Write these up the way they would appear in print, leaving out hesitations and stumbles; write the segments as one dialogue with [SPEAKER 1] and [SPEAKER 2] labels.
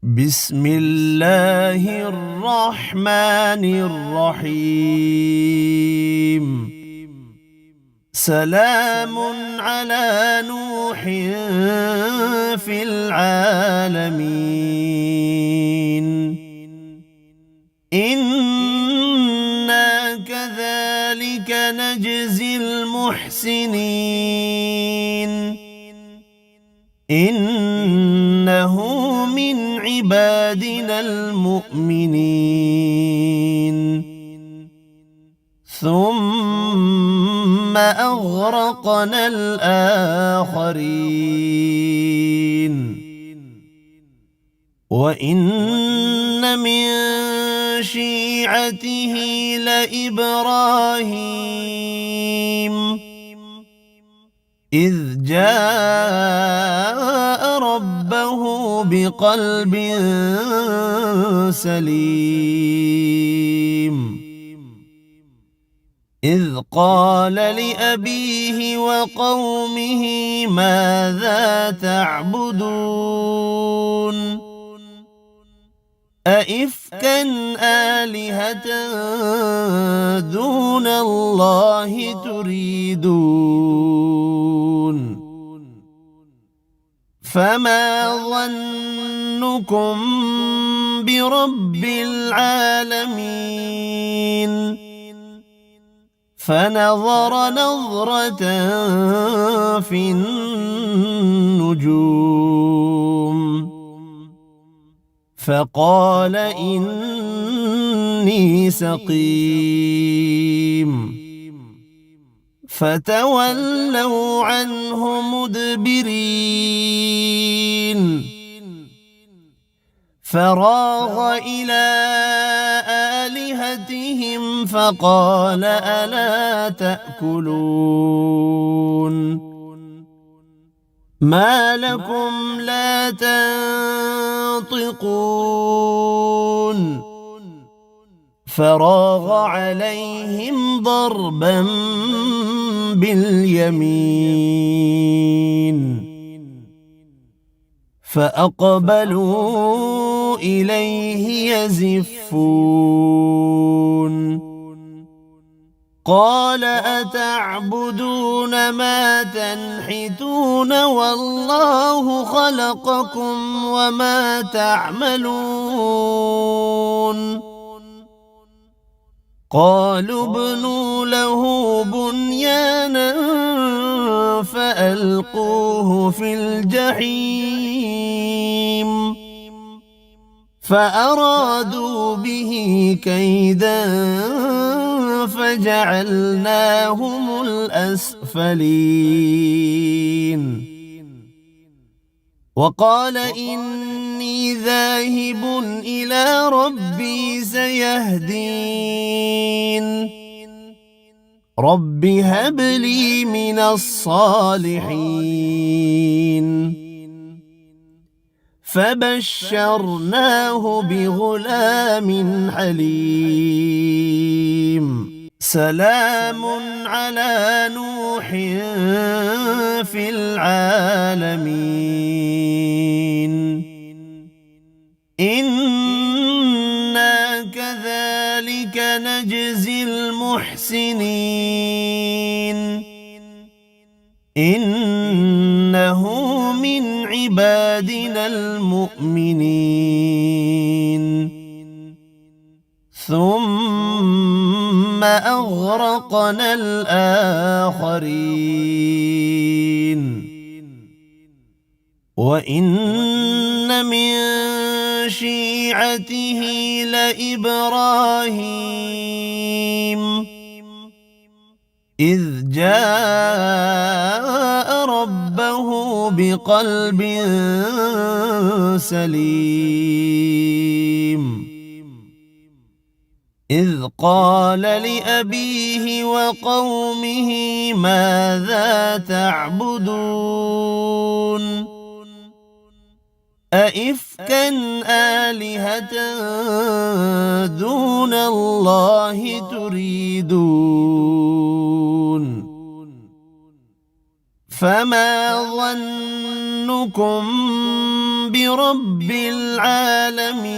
[SPEAKER 1] بسم الله الرحمن الرحيم. سلام على نوح في العالمين إنا كذلك نجزي المحسنين إنه من عبادنا المؤمنين ثم أغرقنا الآخرين وإن من شيعته لإبراهيم إذ جاء ربه بقلب سليم إذ قال لأبيه وقومه ماذا تعبدون أئفكا آلهة دون الله تريدون فما ظنكم برب العالمين فنظر نظرة في النجوم فقال إني سقيم فتولوا عنه مدبرين فراغ إلى آلهتهم فقال ألا تأكلون ما لكم لا تنطقون فراغ عليهم ضربا باليمين فأقبلوا إليه يزفون قال أتعبدون ما تنحتون والله خلقكم وما تعملون قالوا ابنوا له بنيانا فألقوه في الجحيم فأرادوا به كيدا فجعلناهم الأسفلين وقال إني ذاهب إلى ربي سيهدين رب هب لي من الصالحين فبشرناه بغلام حليم سلام على نوح في العالمين إنا كذلك نجزي المحسنين إنه من عبادنا المؤمنين ثم أغرقنا الآخرين وإن من شيعته لإبراهيم إذ جاء ربه بقلب سليم إذ قال لأبيه وقومه ماذا تعبدون أئفكا آلهة دون الله تريدون فما ظنكم برب العالمين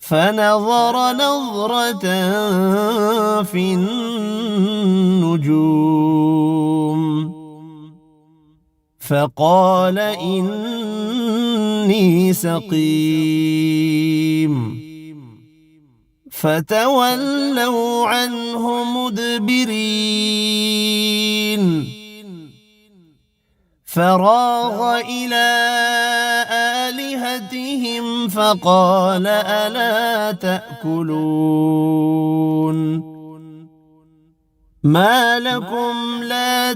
[SPEAKER 1] فنظر نظرة في النجوم فقال إني سقيم فتولوا عنه مدبرين فراغ إلى آلهتهم فقال ألا تأكلون ما لكم لا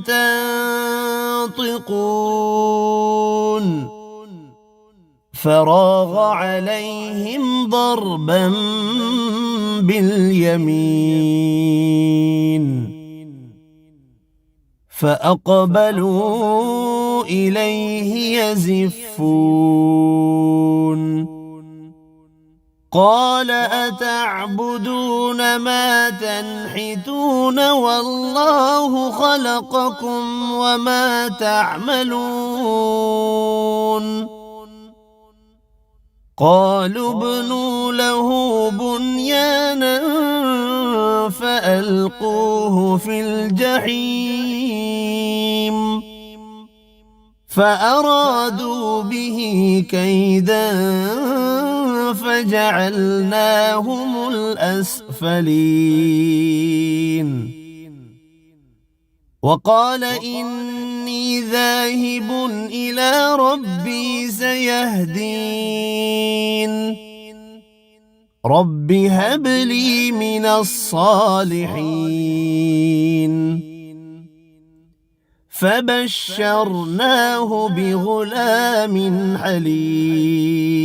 [SPEAKER 1] تنطقون فراغ عليهم ضربا باليمين فأقبلوا إليه يزفون قال أتعبدون ما تنحتون والله خلقكم وما تعملون قالوا ابنوا له بنيانا فألقوه في الجحيم فأرادوا به كيدا فجعلناهم الأسفلين وقال إني ذاهب إلى ربي سيهدين رب هب لي من الصالحين فبشرناه بغلام حليم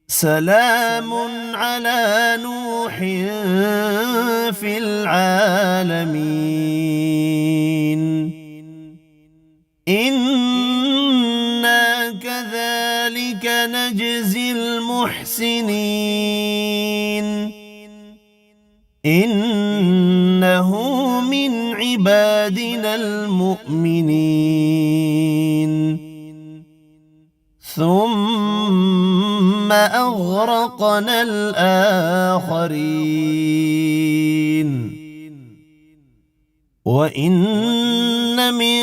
[SPEAKER 1] سلام على نوح في العالمين إنا كذلك نجزي المحسنين إنه من عبادنا المؤمنين ثم أغرقنا الآخرين وإن من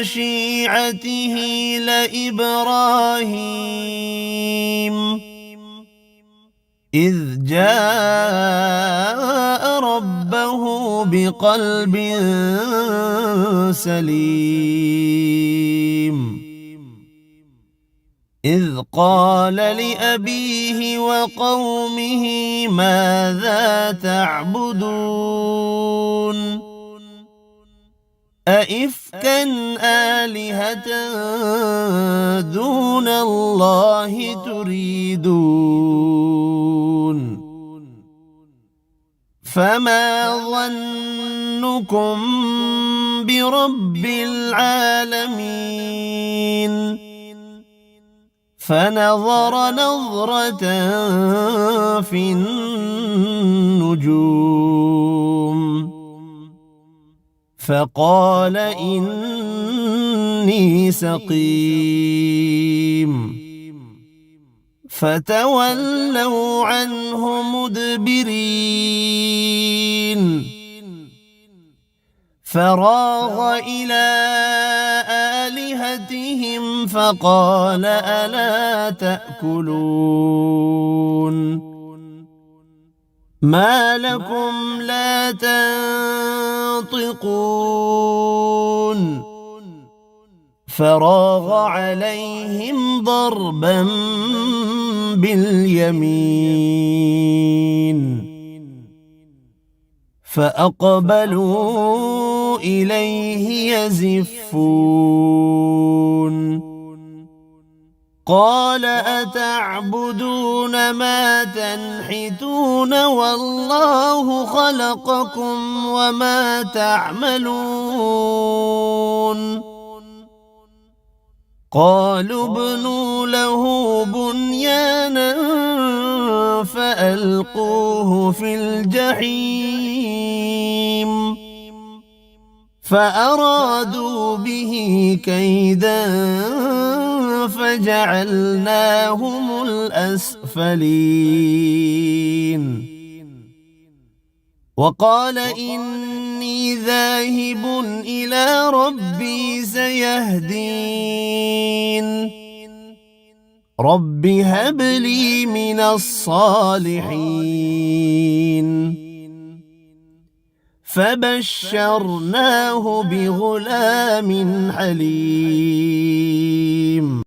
[SPEAKER 1] شيعته لإبراهيم إذ جاء ربه بقلب سليم إذ قال لأبيه وقومه ماذا تعبدون أئفكا آلهة دون الله تريدون فما ظنكم برب العالمين فنظر نظرة في النجوم فقال إني سقيم فتولوا عنه مدبرين فراغ إلى آلهتهم فقال ألا تأكلون ما لكم لا تنطقون فراغ عليهم ضربا باليمين فأقبلوا إليه يزفون قال أتعبدون ما تنحتون والله خلقكم وما تعملون قالوا ابنوا له بنيانا فألقوه في الجحيم فأرادوا به كيدا فجعلناهم الأسفلين وقال إني ذاهب إلى ربي سيهدين رب هب لي من الصالحين فبشرناه بغلام حليم